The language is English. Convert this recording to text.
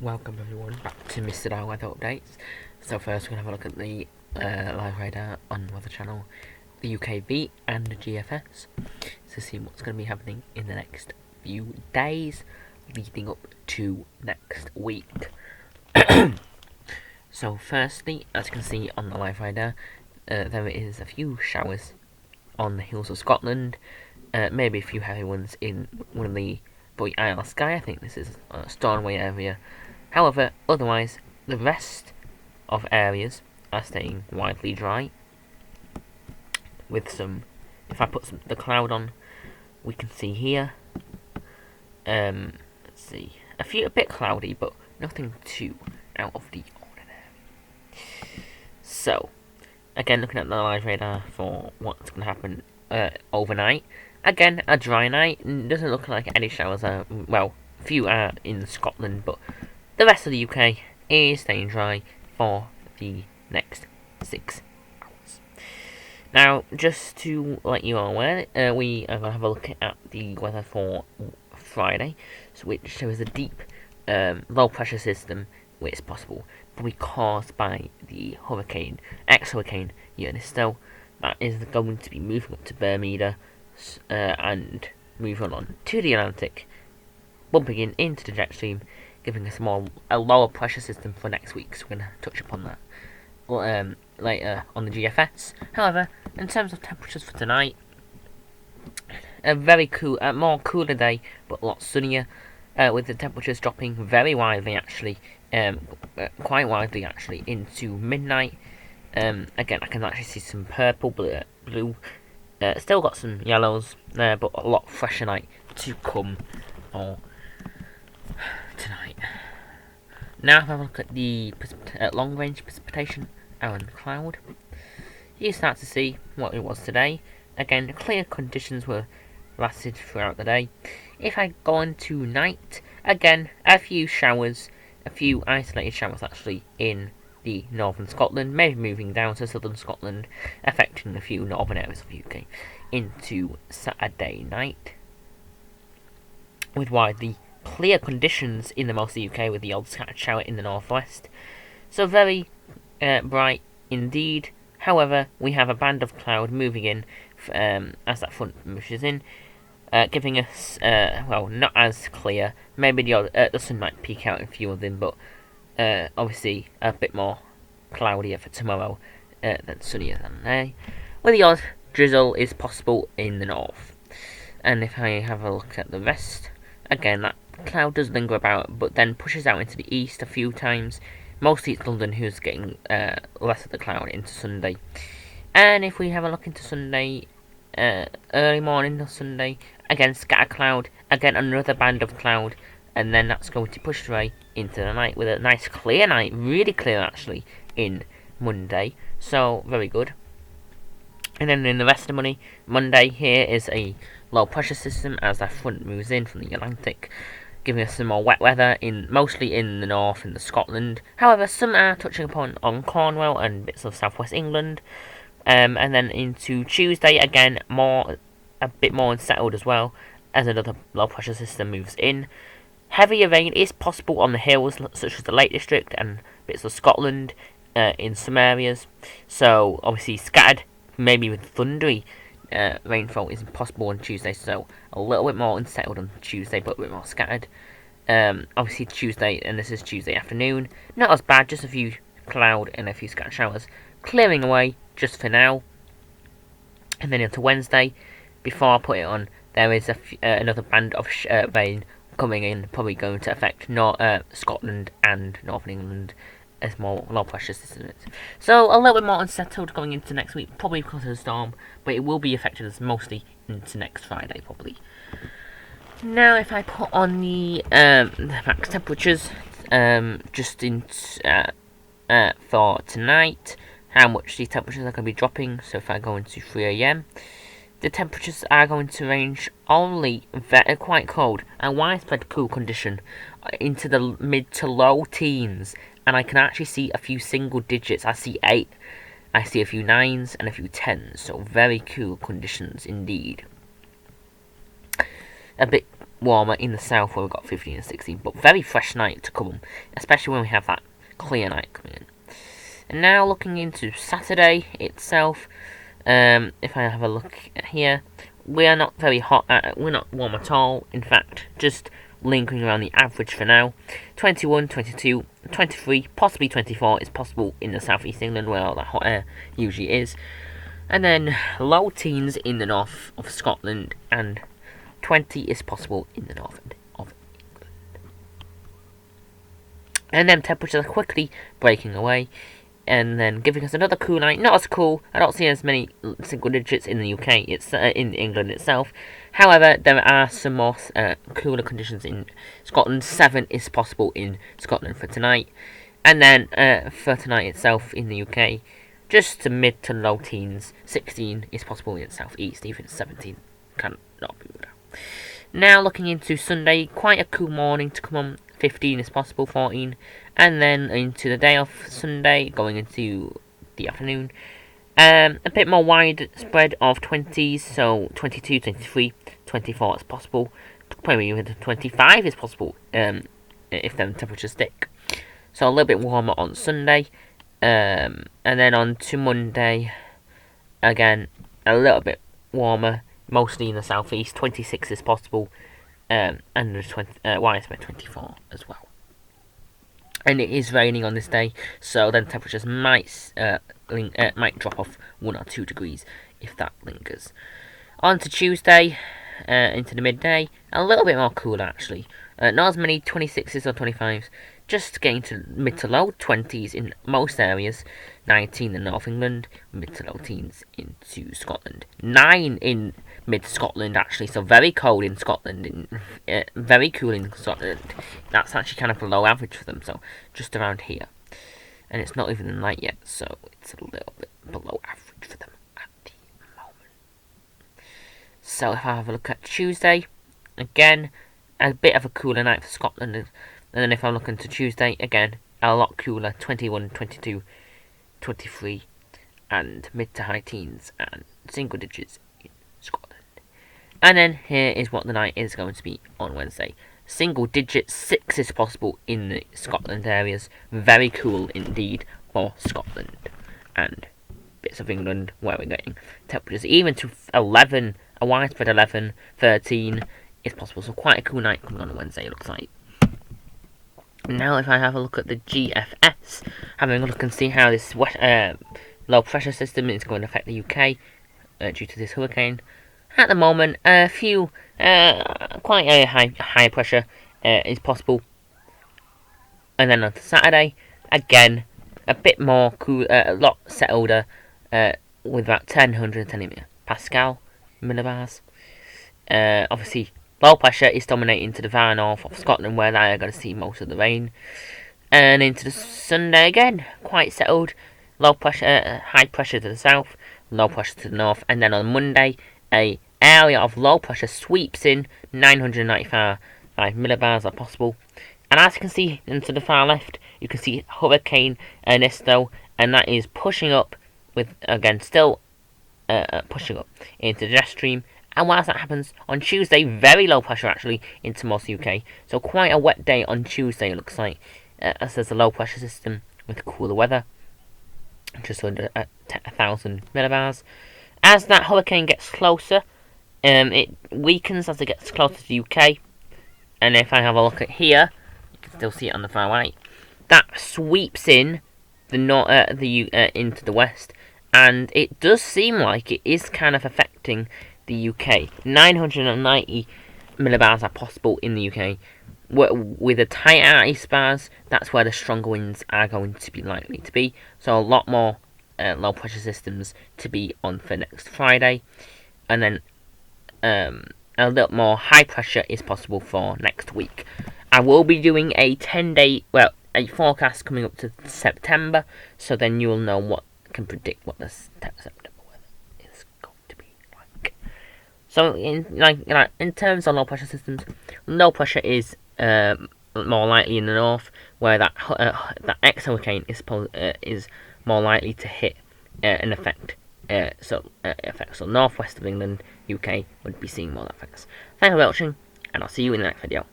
welcome everyone back to Mr. Dow Weather Updates. So first we're going to have a look at the live radar on Weather Channel, the UKV and the GFS, to see what's going to be happening in the next few days leading up to next week. So firstly, as you can see on the live radar, there is a few showers on the hills of Scotland, maybe a few heavy ones in one of the Isle of Skye. I think this is Stornoway area. However, otherwise, the rest of areas are staying widely dry. With some, if I put the cloud on, we can see here. Let's see, a bit cloudy, but nothing too out of the ordinary. So, again, looking at the live radar for what's going to happen overnight. Again, a dry night. Doesn't look like any showers are. Well, few are in Scotland, but the rest of the UK is staying dry for the next 6 hours. Now, just to let you all aware, we are going to have a look at the weather for Friday, which shows a deep low pressure system, which is possible, probably caused by the ex-hurricane Ernesto, that is going to be moving up to Bermuda and moving on to the Atlantic, bumping into the jet stream, giving us a lower pressure system for next week. So we're going to touch upon that later on the GFS. However, in terms of temperatures for tonight, a very cool, more cooler day, but a lot sunnier, with the temperatures dropping very widely, actually, quite widely actually, into midnight. Again, I can actually see some purple, blue. Still got some yellows there, but a lot fresher night to come for tonight. Now have a look at the long-range precipitation and cloud. You start to see what it was today. Again, clear conditions were lasted throughout the day. If I go on to night, again, a few showers, a few isolated showers actually in the northern Scotland, maybe moving down to southern Scotland, affecting a few northern areas of the UK into Saturday night, with widely clear conditions in the most of the UK, with the odd scattered shower in the northwest. So very bright indeed. However, we have a band of cloud moving in as that front moves in, giving us, not as clear. Maybe the sun might peek out in a few of them, but obviously a bit more cloudier for tomorrow than sunnier than today, with the odd drizzle is possible in the north. And if I have a look at the rest, again, that cloud does linger about, but then pushes out into the east a few times. Mostly it's London who's getting less of the cloud into Sunday. And if we have a look into Sunday, early morning of Sunday, again, scatter cloud, again, another band of cloud, and then that's going to push away into the night with a nice clear night, really clear actually, in Monday. So, very good. And then in the rest of Monday here is a low pressure system as that front moves in from the Atlantic, giving us some more wet weather mostly in the north and the Scotland. However, some are touching upon on Cornwall and bits of southwest England. And then into Tuesday again, a bit more unsettled as well, as another low pressure system moves in. Heavier rain is possible on the hills, such as the Lake District and bits of Scotland in some areas. So obviously scattered, maybe with thundery rainfall is possible on Tuesday, so a little bit more unsettled on Tuesday, but a bit more scattered. Obviously Tuesday, and this is Tuesday afternoon, not as bad, just a few cloud and a few scattered showers, clearing away just for now. And then into Wednesday, before I put it on, there is another band of rain coming in, probably going to affect Scotland and Northern England as more low pressure systems. So a little bit more unsettled going into next week, probably because of the storm, but it will be affected us mostly into next Friday, probably. Now, if I put on the max temperatures, just for tonight, how much the temperatures are going to be dropping. So if I go into 3 AM, the temperatures are going to range only quite cold and widespread cool condition into the mid to low teens, and I can actually see a few single digits. I see 8, I see a few 9s and a few 10s, so very cool conditions indeed. A bit warmer in the south where we've got 15 and 16, but very fresh night to come, especially when we have that clear night coming in. And now looking into Saturday itself, if I have a look here, we are not very hot, we're not warm at all, in fact, just lingering around the average for now. 21, 22, 23, possibly 24 is possible in the southeast England where all that hot air usually is. And then low teens in the north of Scotland, and 20 is possible in the north end of England. And then temperatures are quickly breaking away, and then giving us another cool night. Not as cool. I don't see as many single digits in the UK. It's in England itself. However, there are some more cooler conditions in Scotland. 7 is possible in Scotland for tonight, and then for tonight itself in the UK, just to mid to low teens. 16 is possible in the southeast. Even 17 cannot be ruled out. Now looking into Sunday, quite a cool morning to come on. 15 is possible, 14, and then into the day off Sunday, going into the afternoon. A bit more widespread of 20s, so 22, 23, 24 is possible. Probably even 25 is possible if them temperatures stick. So a little bit warmer on Sunday, and then on to Monday, again a little bit warmer, mostly in the southeast. 26 is possible. And there's widespread 24 as well. And it is raining on this day, so then temperatures might drop off 1 or 2 degrees if that lingers. On to Tuesday, into the midday, a little bit more cooler actually. Not as many 26s or 25s, just getting to mid to low 20s in most areas. 19 in North England, mid to low teens into Scotland. 9 in mid Scotland actually, so very cold in Scotland, very cool in Scotland. That's actually kind of below average for them, so just around here. And it's not even light yet, so it's a little bit below average for them at the moment. So if I have a look at Tuesday, again, a bit of a cooler night for Scotland. And then if I'm looking to Tuesday, again, a lot cooler, 21, 22, 23, and mid to high teens, and single digits in Scotland. And then here is what the night is going to be on Wednesday. Single digit 6 is possible in the Scotland areas. Very cool indeed for Scotland and bits of England where we're getting temperatures even to 11, a widespread 11, 13 is possible. So quite a cool night coming on Wednesday, it looks like. Now if I have a look at the GFS, having a look and see how this low pressure system is going to affect the UK due to this hurricane. At the moment, a few, quite a high pressure is possible. And then on Saturday, again, a bit more cool, a lot settleder, with about 110 Pascal millibars. Obviously, low pressure is dominating to the far north of Scotland, where they are going to see most of the rain. And into the Sunday again, quite settled. Low pressure, high pressure to the south, low pressure to the north. And then on Monday, a area of low pressure sweeps in. 995 millibars are possible. And as you can see into the far left, you can see Hurricane Ernesto, and that is pushing up with, again, still pushing up into the jet stream. And whilst that happens, on Tuesday, very low pressure actually into most UK. So quite a wet day on Tuesday, it looks like, as there's a low pressure system with cooler weather. Just under 1,000 millibars. As that hurricane gets closer, it weakens as it gets closer to the UK. And if I have a look at here, you can still see it on the far right. That sweeps in into the west. And it does seem like it is kind of affecting the UK. 990 millibars are possible in the UK. With the tighter ice bars, that's where the stronger winds are going to be likely to be. So a lot more low pressure systems to be on for next Friday. And then a little more high pressure is possible for next week. I will be doing a 10-day, a forecast coming up to September. So then you will know what can predict what the September weather is going to be like. So in terms of low pressure systems, low pressure is more likely in the north, where that ex-hurricane is more likely to hit and affect. So northwest of England, UK would be seeing more effects. Thank you for watching, and I'll see you in the next video.